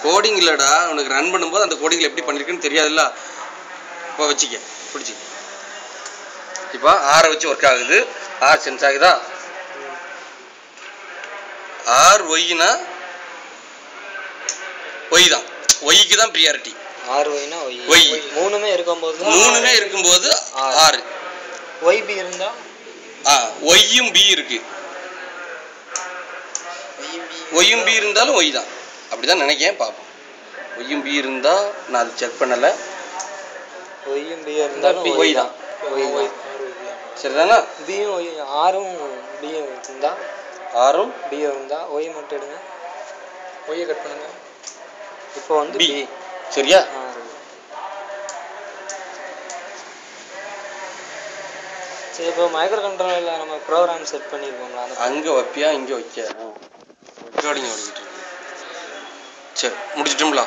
Coding இல்லைடா, உனக்கு run பண்ணும்போது அந்த கோடிங்கில் எப்படி பண்ணியிருக்குன்னு தெரியாதுல்ல. இப்போ வச்சுக்க பிடிச்சி. இப்போ ஆரை வச்சு ஒர்க் ஆகுது. ஆர் சென்ஸ் ஆகுதா? ஆர் ஒய்னா ஒய் தான். ஒய்க்கு தான் ப்ரியாரிட்டி. ஆர் ஒய்னா ஒய். ஒய் மூணுமே இருக்கும்போது ஆறு. ஒய் பி இருந்தா ஒய்யும் பி இருக்கு. ஒய்யும் பி இருந்தாலும் ஒய் தான். அப்படிதான் நினைக்கிறேன். பார்ப்போம். ஒய்யும் பி இருந்தா நான் அது செக் பண்ணலை. ஒய்யும் பி இருந்தாலும் ஒய் தான். ஒய் சரிதானா? பியும் ஒய் ஆரும் பியும் இருந்தா ஆரும் பியும் இருந்தா ஒய் மட்டும் எடுங்க. ஒய்யை கட் பண்ணுங்க. இப்போ வந்து பி. சரியா? சரி, இப்போ மைக்ரோ கண்ட்ரோலரில் நம்ம ப்ரோக்ராம் செட் பண்ணியிருக்கோங்களா? அங்கே வைப்பியா இங்கே வைக்க ரெக்கார்டிங் ஓடிக்கிட்டு இருக்கு. சரி முடிச்சிட்டோம்ல.